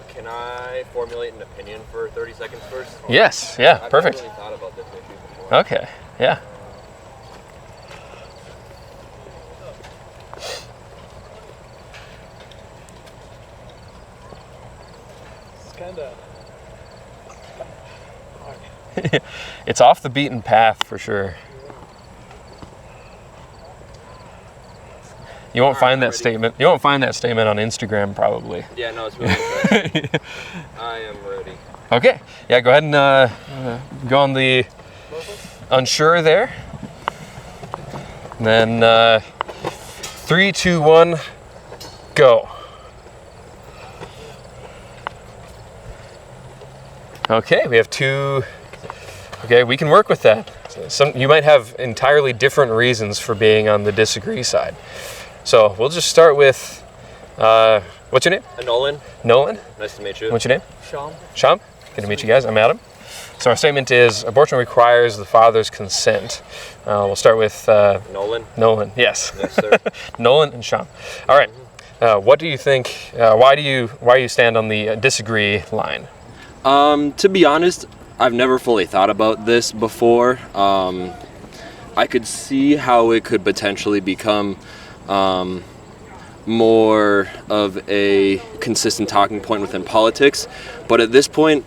Can I formulate an opinion for 30 seconds first? Yes, yeah, perfect. I've never really thought about this issue before. Okay, yeah. It's kind of It's off the beaten path for sure. You won't find that statement. You won't find that statement on Instagram, probably. Yeah, no, it's really interesting. I am ready. Okay. Yeah, go ahead and go on the unsure there. And then 3, 2, 1, go. Okay, we have 2. Okay, we can work with that. You might have entirely different reasons for being on the disagree side. So we'll just start with, what's your name? Nolan. Nolan. Nice to meet you. What's your name? Sham. Sham. Good to meet you guys. I'm Adam. So our statement is abortion requires the father's consent. We'll start with Nolan. Nolan. Yes. Yes, sir. Nolan and Sham. All right. What do you think? Why do you stand on the disagree line? To be honest, I've never fully thought about this before. I could see how it could potentially become more of a consistent talking point within politics, but at this point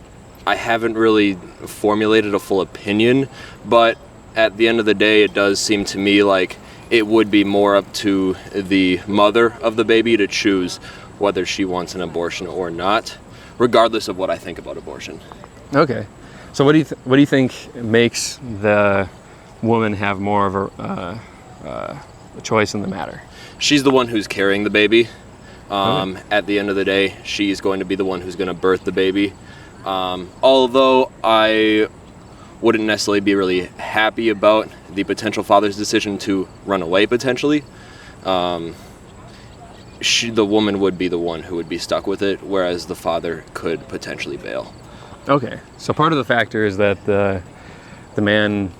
I haven't really formulated a full opinion. But at the end of the day, it does seem to me like it would be more up to the mother of the baby to choose whether she wants an abortion or not, regardless of what I think about abortion. Okay. So what do you think makes the woman have more of a choice in the matter? She's the one who's carrying the baby. At the end of the day, she's going to be the one who's going to birth the baby. Although I wouldn't necessarily be really happy about the potential father's decision to run away potentially, the woman would be the one who would be stuck with it, whereas the father could potentially bail. Okay. So part of the factor is that the man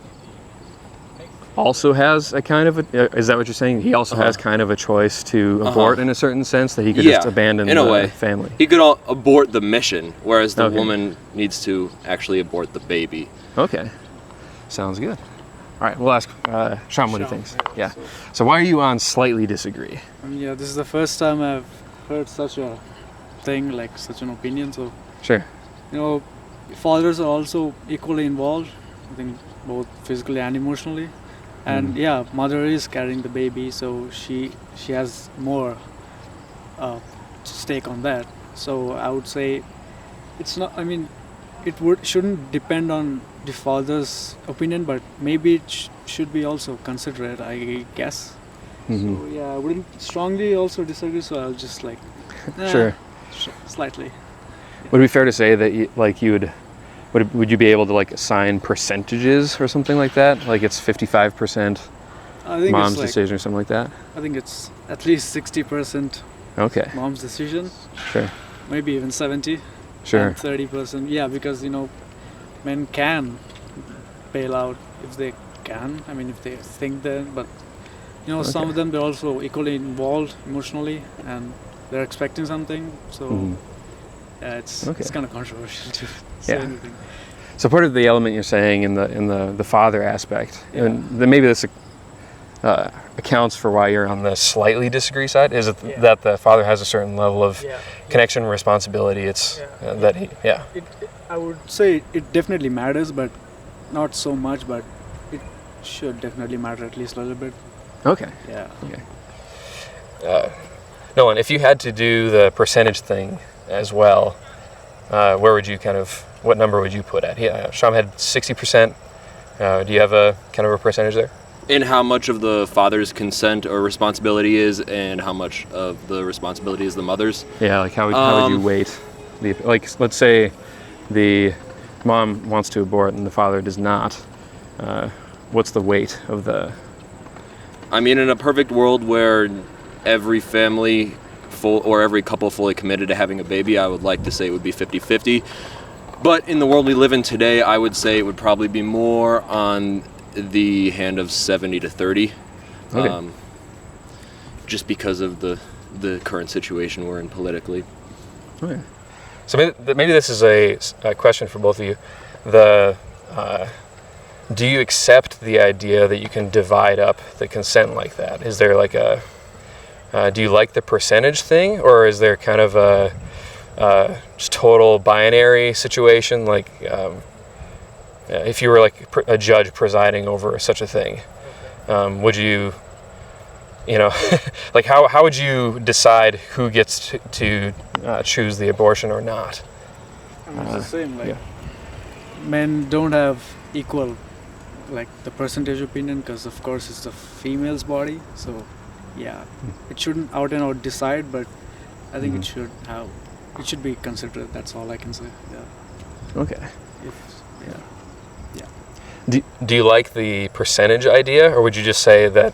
also has a kind of is that what you're saying? He also has kind of a choice to abort in a certain sense, that he could just abandon in a way. Family. He could abort the mission, whereas the woman needs to actually abort the baby. Okay. Sounds good. All right, we'll ask Sham what he thinks. Yeah. So why are you on slightly disagree? Yeah, this is the first time I've heard such a thing, like such an opinion. So, Sure. Fathers are also equally involved, I think, both physically and emotionally. And mother is carrying the baby, so she has more stake on that. So I would say it's not. I mean, shouldn't depend on the father's opinion, but maybe it should be also considered, I guess. Mm-hmm. So I wouldn't strongly also disagree. So I'll just Sure. Slightly. Would it be fair to say that would you be able to assign percentages or something like that? Like it's 55% mom's decision or something like that? I think it's at least 60% mom's decision. Sure. Maybe even 70. Sure. And 30%. Yeah, because men can bail out if they can. I mean, if they think that. But some of them, they're also equally involved emotionally and they're expecting something. So it's kind of controversial to say anything. So part of the element you're saying in the father aspect, and then maybe this accounts for why you're on the slightly disagree side, is that the father has a certain level of connection and responsibility. It's that he I would say it definitely matters, but not so much. But it should definitely matter at least a little bit. Okay. Yeah. Okay. Nolan, if you had to do the percentage thing as well, where would you what number would you put at? Sham had 60%. Do you have a kind of a percentage there? In how much of the father's consent or responsibility is, and how much of the responsibility is the mother's? Yeah, how would you weight let's say the mom wants to abort and the father does not. What's the weight of the? I mean, in a perfect world where every family or every couple fully committed to having a baby, I would like to say it would be 50-50. But in the world we live in today, I would say it would probably be more on the hand of 70-30. Okay. Just because of the current situation we're in politically. Okay. So maybe this is a question for both of you. Do you accept the idea that you can divide up the consent like that? Is there like do you like the percentage thing, or is there kind of a just total binary situation? Like if you were like a judge presiding over such a thing, would you, like how would you decide who gets to choose the abortion or not? It's the same. Like men don't have equal, like the percentage opinion, because of course it's the female's body. So yeah, it shouldn't out and out decide, but I think it should be considered. That's all I can say. Yeah. Okay. Yeah. Do you like the percentage idea, or would you just say that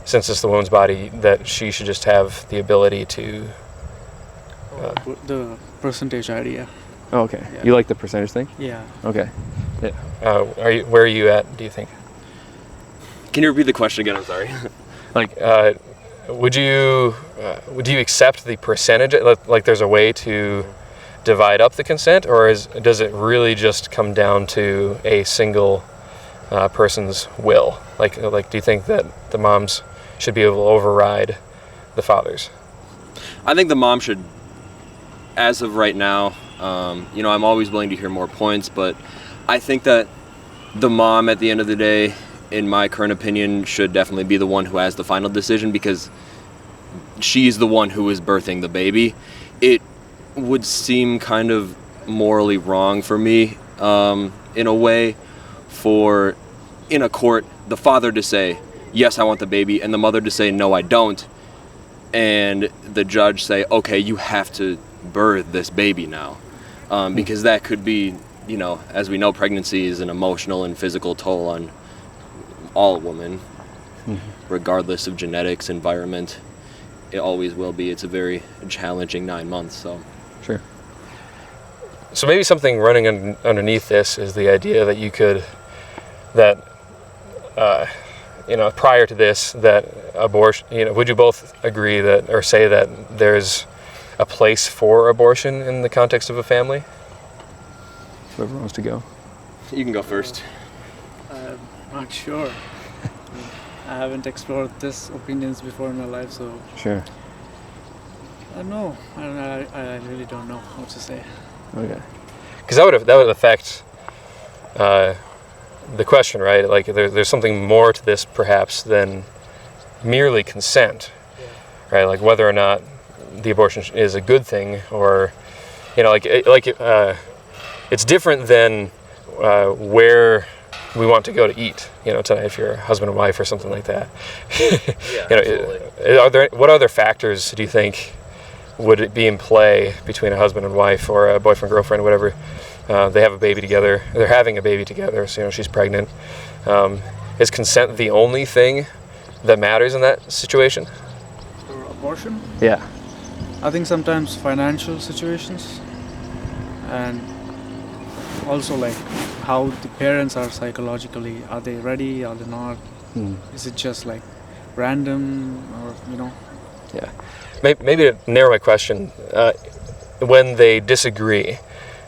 since it's the woman's body, that she should just have the ability to? The percentage idea. Oh, okay. Yeah. You like the percentage thing? Yeah. Okay. Yeah. Where are you at, do you think? Can you repeat the question again? I'm sorry. Like, would you accept the percentage? Like, there's a way to divide up the consent, or does it really just come down to a single person's will? Like, do you think that the moms should be able to override the fathers? I think the mom should, as of right now, I'm always willing to hear more points, but I think that the mom, at the end of the day, in my current opinion, should definitely be the one who has the final decision, because she's the one who is birthing the baby. It would seem kind of morally wrong for me, in a way, for, in a court, the father to say, yes, I want the baby, and the mother to say, no, I don't, and the judge say, okay, you have to birth this baby now, because that could be, as we know, pregnancy is an emotional and physical toll on all women, regardless of genetics, environment. It always will be. It's a very challenging 9 months. So, sure. So maybe something running underneath this is the idea that you could, prior to this, that abortion. Would you both agree that, or say that there's a place for abortion in the context of a family? Whoever wants to go. You can go first. I'm not sure. I haven't explored this opinions before in my life, so sure. I don't know. I really don't know what to say. Okay. Because that would affect the question, right? Like there's something more to this perhaps than merely consent, right? Like whether or not the abortion is a good thing, or it's different than where we want to go to eat, tonight, if you're a husband and wife or something like that. Absolutely. What other factors do you think would it be in play between a husband and wife, or a boyfriend, girlfriend, whatever? They have a baby together. They're having a baby together, so she's pregnant. Is consent the only thing that matters in that situation? For abortion? Yeah. I think sometimes financial situations, and also like how the parents are psychologically. Are they ready? Are they not? Is it just like random, or Yeah. Maybe to narrow my question, when they disagree,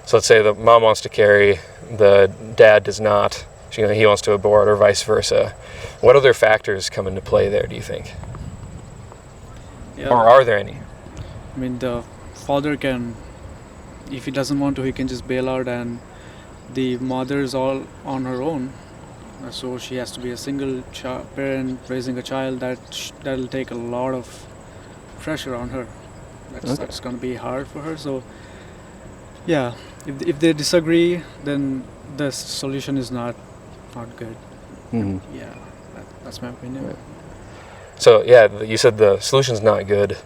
so let's say the mom wants to carry, the dad does not, he wants to abort, or vice versa, what other factors come into play there, do you think? Yeah. Or are there any? I mean, the father can, if he doesn't want to, he can just bail out, and the mother is all on her own. So she has to be a single parent raising a child. That'll take a lot of pressure on her. That's going to be hard for her. So yeah, if they disagree, then the solution is not good. Mm-hmm. Yeah, that's my opinion. Right. So yeah, you said the solution's not good.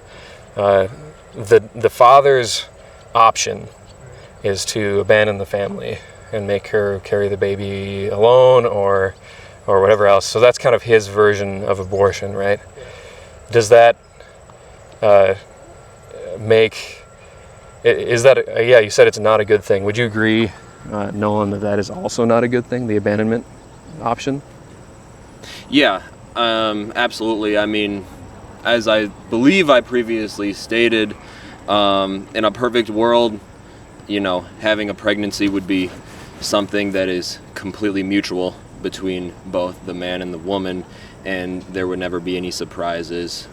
The father's option is to abandon the family and make her carry the baby alone, or whatever else. So that's kind of his version of abortion, right? Does that you said it's not a good thing. Would you agree, Nolan, that is also not a good thing, the abandonment option? Yeah, absolutely. I mean, as I believe I previously stated, In a perfect world, having a pregnancy would be something that is completely mutual between both the man and the woman, and there would never be any surprises.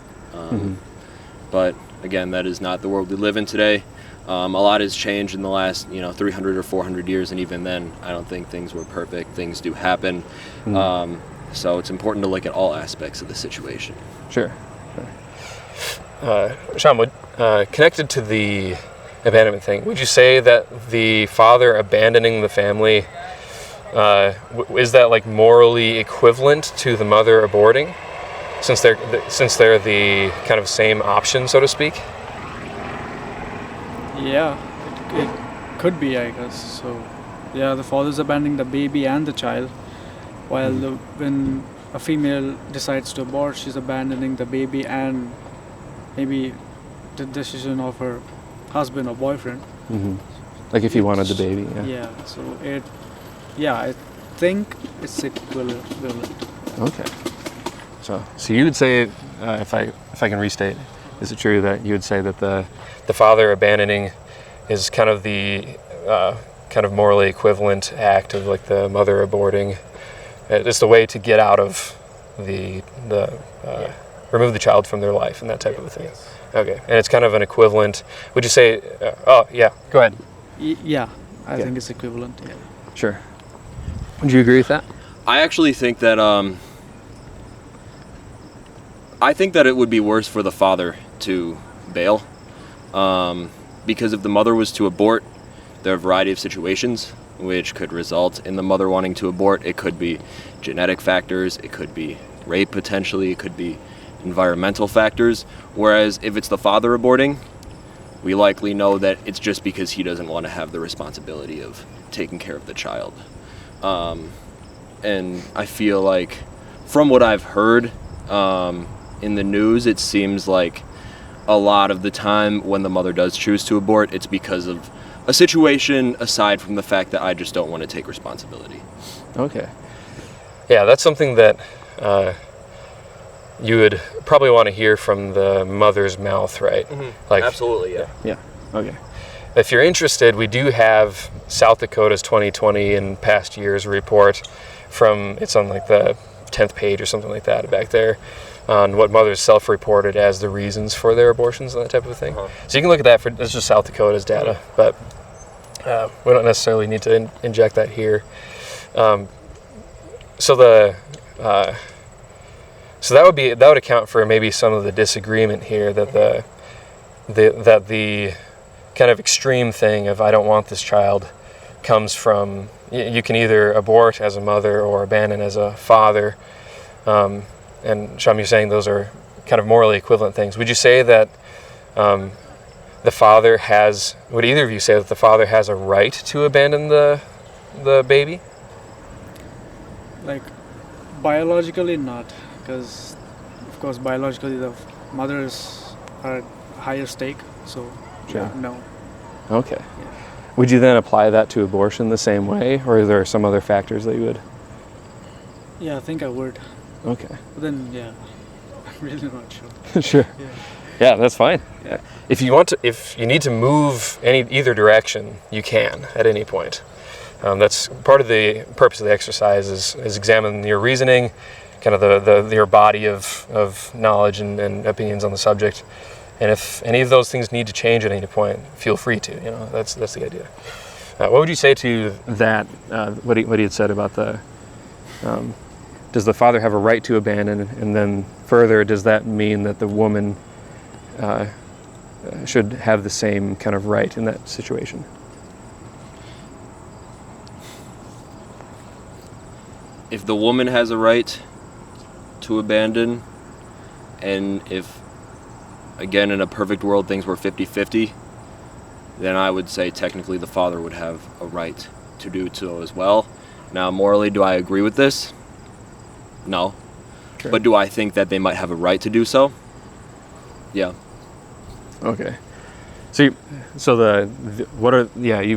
But again, that is not the world we live in today. A lot has changed in the last 300 or 400 years, and even then I don't think things were perfect. Things do happen. So it's important to look at all aspects of the situation. Sure. Sean, connected to the abandonment thing, would you say that the father abandoning the family, is that like morally equivalent to the mother aborting, since they're the kind of same option, so to speak? Yeah, it could be, I guess. So, yeah, the father's abandoning the baby and the child, while when a female decides to abort, she's abandoning the baby and maybe the decision of her husband or boyfriend. Like if he wanted the baby. Yeah. So I think it's equivalent. Okay. So you would say, if I can restate, is it true that you would say that the father abandoning is kind of the kind of morally equivalent act of like the mother aborting? It's the way to get out of remove the child from their life and that type of a thing. Yes. Okay, and it's kind of an equivalent. Would you say? Oh yeah, go ahead. Yeah, I think it's equivalent. Yeah. Sure. Would you agree with that? I actually think that it would be worse for the father to bail, because if the mother was to abort, there are a variety of situations which could result in the mother wanting to abort. It could be genetic factors, it could be rape potentially, it could be environmental factors, whereas if it's the father aborting, we likely know that it's just because he doesn't want to have the responsibility of taking care of the child. And I feel like, from what I've heard in the news, it seems like a lot of the time when the mother does choose to abort, it's because of a situation aside from the fact that I just don't want to take responsibility. Okay. Yeah, that's something that you would probably want to hear from the mother's mouth, right? Like, absolutely, yeah. Yeah. Okay. If you're interested, we do have South Dakota's 2020 and past years report it's on like the 10th page or something like that back there, on what mothers self-reported as the reasons for their abortions and that type of thing. So you can look at that that's just South Dakota's data, but we don't necessarily need to inject that here. So that would account for maybe some of the disagreement here, that the kind of extreme thing of I don't want this child comes from, you can either abort as a mother or abandon as a father. And Sham, you're saying those are kind of morally equivalent things. Would you say that would either of you say that the father has a right to abandon the baby? Like, biologically not, because of course biologically the mothers are at higher stake, so Sure. no. Okay. Yeah. Would you then apply that to abortion the same way, or are there some other factors that you would? Yeah, I think I would. Okay. But then, yeah, I'm really not sure. Sure. Yeah. Yeah, that's fine. Yeah. If you need to move either direction, you can at any point. That's part of the purpose of the exercise is examine your reasoning, kind of your body of knowledge and opinions on the subject. And if any of those things need to change at any point, feel free to. That's the idea. What would you say to that? What he had said about does the father have a right to abandon? And then further, does that mean that the woman should have the same kind of right in that situation? If the woman has a right to abandon, and if, again, in a perfect world things were 50-50, then I would say technically the father would have a right to do so as well. Now, morally, do I agree with this? No. Sure. But do I think that they might have a right to do so? Yeah. Okay. So you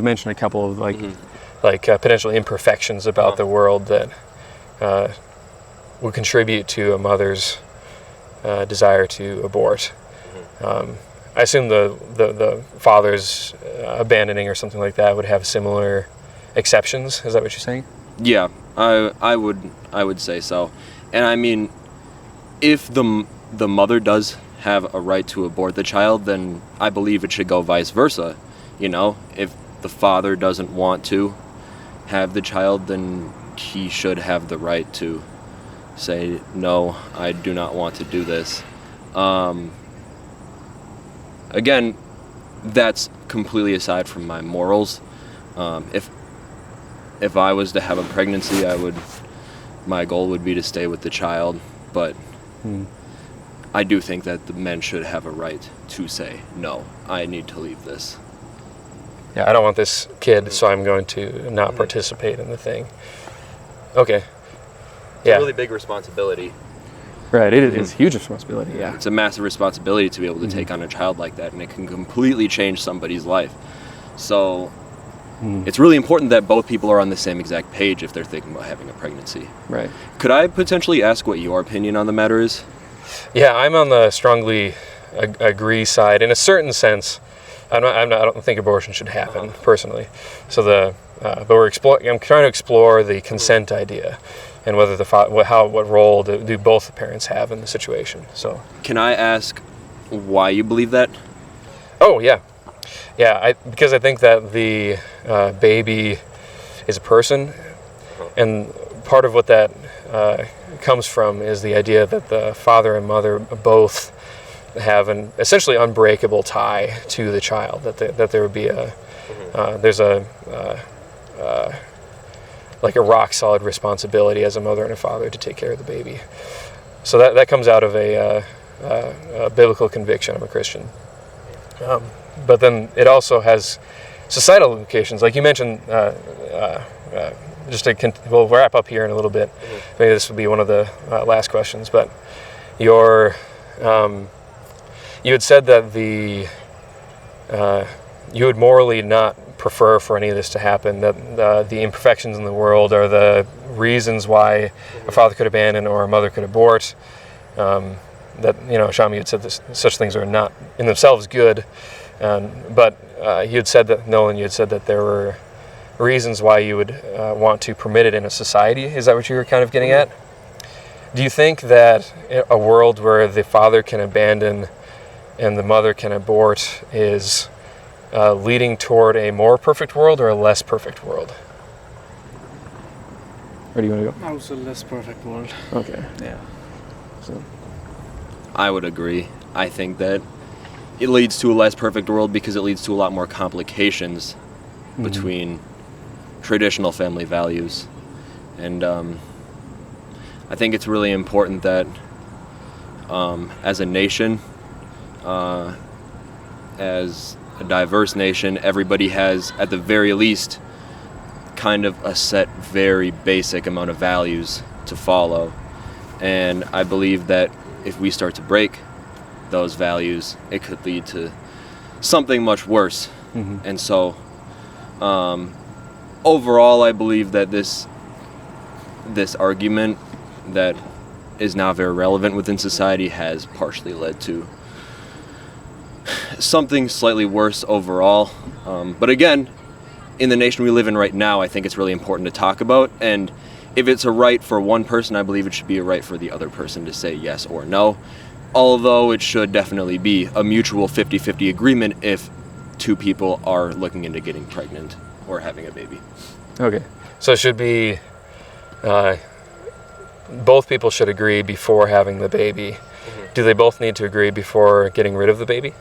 mentioned a couple of potential imperfections about the world that would contribute to a mother's desire to abort. I assume the father's abandoning or something like that would have similar exceptions. Is that what you're saying? Yeah, I would say so. And I mean, if the mother does have a right to abort the child, then I believe it should go vice versa. You know, if the father doesn't want to have the child, then he should have the right to say, no, I do not want to do this. Again, that's completely aside from my morals. If I was to have a pregnancy, my goal would be to stay with the child, but I do think that the men should have a right to say, no, I need to leave this. Yeah, I don't want this kid, so I'm going to not participate in the thing. Okay. It's a really big responsibility. Right, it's a huge responsibility, yeah. It's a massive responsibility to be able to take on a child like that, and it can completely change somebody's life. So it's really important that both people are on the same exact page if they're thinking about having a pregnancy. Right. Could I potentially ask what your opinion on the matter is? Yeah, I'm on the strongly agree side. In a certain sense, I don't think abortion should happen, personally. So but I'm trying to explore the consent idea, and whether what role do both the parents have in the situation. So, can I ask why you believe that? Oh yeah, because I think that the baby is a person, and part of what that comes from is the idea that the father and mother both have an essentially unbreakable tie to the child. That there would be like a rock solid responsibility as a mother and a father to take care of the baby. So that comes out of a biblical conviction. I'm a Christian, but then it also has societal implications, like you mentioned. We'll wrap up here in a little bit. Maybe this will be one of the last questions, but you had said that you would morally not prefer for any of this to happen, that the imperfections in the world are the reasons why a father could abandon or a mother could abort. Shami had said such things are not in themselves good, but you had said that there were reasons why you would want to permit it in a society. Is that what you were kind of getting at? Do you think that a world where the father can abandon and the mother can abort is leading toward a more perfect world or a less perfect world? Where do you want to go? I would say less perfect world. Okay. Yeah. So, I would agree. I think that it leads to a less perfect world because it leads to a lot more complications between traditional family values. And I think it's really important that as a nation, as a diverse nation, everybody has, at the very least, kind of a set, very basic amount of values to follow. And I believe that if we start to break those values, it could lead to something much worse. And so, overall, I believe that this argument that is now very relevant within society has partially led to something slightly worse overall. But again, in the nation we live in right now, I think it's really important to talk about. And if it's a right for one person, I believe it should be a right for the other person to say yes or no. Although it should definitely be a mutual 50-50 agreement if two people are looking into getting pregnant or having a baby. okay. So it should be both people should agree before having the baby. Do they both need to agree before getting rid of the baby?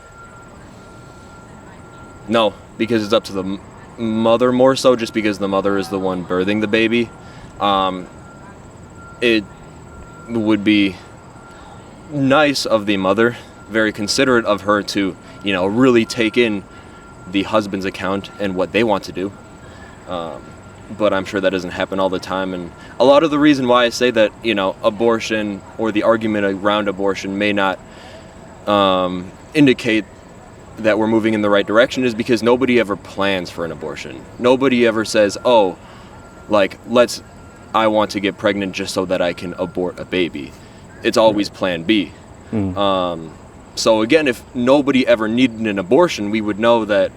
No, because it's up to the mother more so, just because the mother is the one birthing the baby. It would be nice of the mother, very considerate of her to, really take in the husband's account and what they want to do. But I'm sure that doesn't happen all the time. And a lot of the reason why I say that, abortion or the argument around abortion may not indicate that we're moving in the right direction is because nobody ever plans for an abortion. Nobody ever says, I want to get pregnant just so that I can abort a baby. It's always plan B. So again, if nobody ever needed an abortion, we would know that,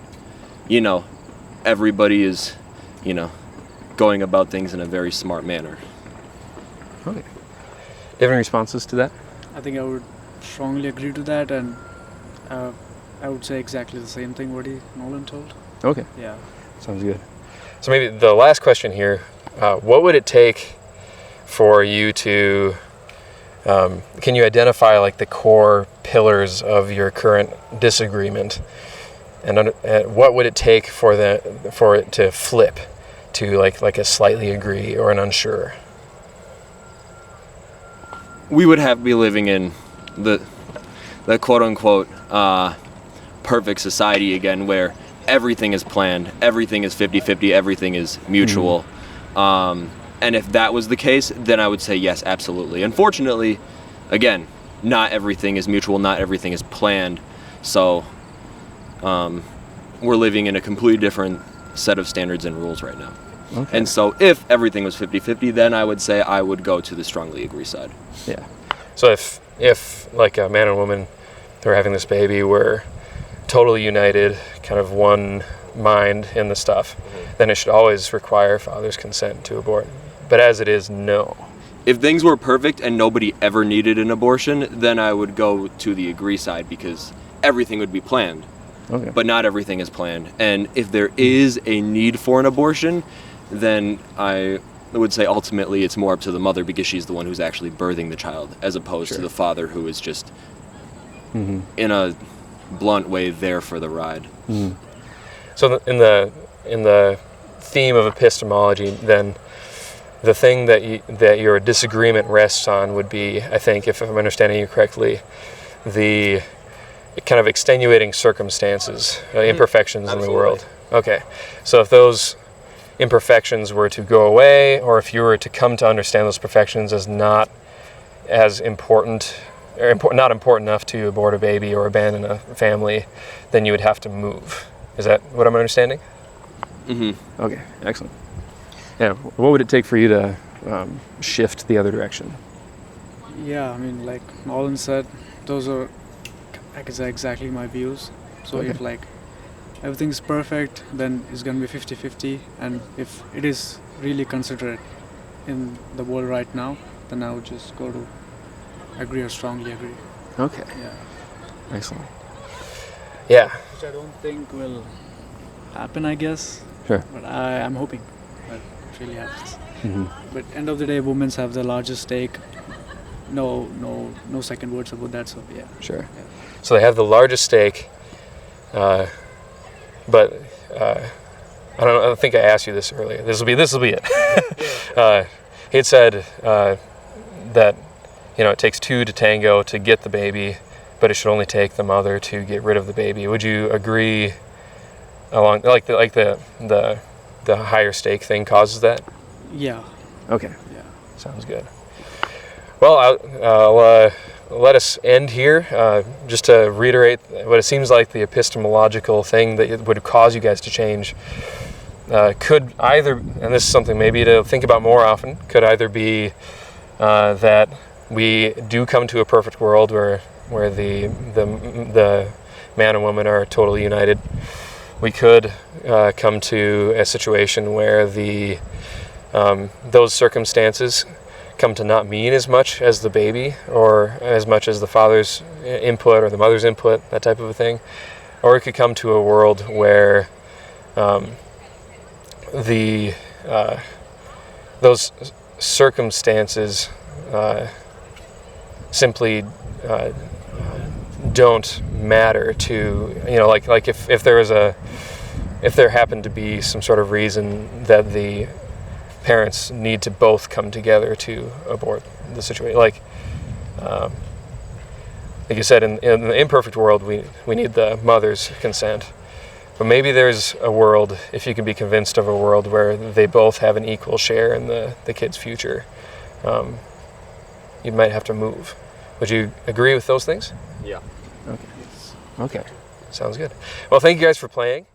everybody is, going about things in a very smart manner. Okay. Do you have any responses to that? I think I would strongly agree to that, and I would say exactly the same thing what Nolan told. Okay. Yeah. Sounds good. So maybe the last question here, what would it take for you to, can you identify like the core pillars of your current disagreement? And what would it take for it to flip to like a slightly agree or an unsure? We would have to be living in the quote-unquote perfect society again, where everything is planned, everything is 50-50, everything is mutual. And if that was the case, then I would say yes, absolutely. Unfortunately, again, not everything is mutual, not everything is planned. So we're living in a completely different set of standards and rules right now. Okay. And so if everything was 50-50, then I would say I would go to the strongly agree side. Yeah. So if like a man and woman who are having this baby were totally united, kind of one mind in the stuff, then it should always require father's consent to abort. But as it is, no. If things were perfect and nobody ever needed an abortion, then I would go to the agree side because everything would be planned. Okay. But not everything is planned. And if there is a need for an abortion, then I would say ultimately it's more up to the mother because she's the one who's actually birthing the child, as opposed to the father who is just in a blunt way there for the ride. So in the theme of epistemology, then the thing that your disagreement rests on would be, I think, if I'm understanding you correctly, the kind of extenuating circumstances, imperfections in the world. Okay, so if those imperfections were to go away, or if you were to come to understand those perfections as not as important, or not important enough to abort a baby or abandon a family, then you would have to move. Is that what I'm understanding? Mm-hmm. Okay, excellent. Yeah, what would it take for you to shift the other direction? Yeah, I mean, like Nolan said, those are, I could say, exactly my views. So if like everything's perfect, then it's going to be 50-50. And if it is really considered in the world right now, then I would just go to agree or strongly agree. Okay. Yeah. Excellent. Yeah. Which I don't think will happen, I guess. Sure. But I'm hoping that it really happens. Mm-hmm. But end of the day, women have the largest stake. No second words about that. So yeah. Sure. Yeah. So they have the largest stake, but I don't think I asked you this earlier. This will be it. He had said that it takes two to tango to get the baby, but it should only take the mother to get rid of the baby. Would you agree? Along the higher stake thing causes that? Yeah. Okay. Yeah. Sounds good. Well, I'll let us end here. Just to reiterate what it seems like the epistemological thing that would cause you guys to change could either, and this is something maybe to think about more often, could either be that we do come to a perfect world where the man and woman are totally united. We could come to a situation where those circumstances come to not mean as much as the baby or as much as the father's input or the mother's input, that type of a thing. Or it could come to a world where those circumstances simply don't matter to, like if there happened to be some sort of reason that the parents need to both come together to abort the situation. Like you said, in the imperfect world, we need the mother's consent. But maybe there's a world, if you can be convinced of a world where they both have an equal share in the kid's future, you might have to move. Would you agree with those things? Yeah. Okay. Okay. Sounds good. Well, thank you guys for playing.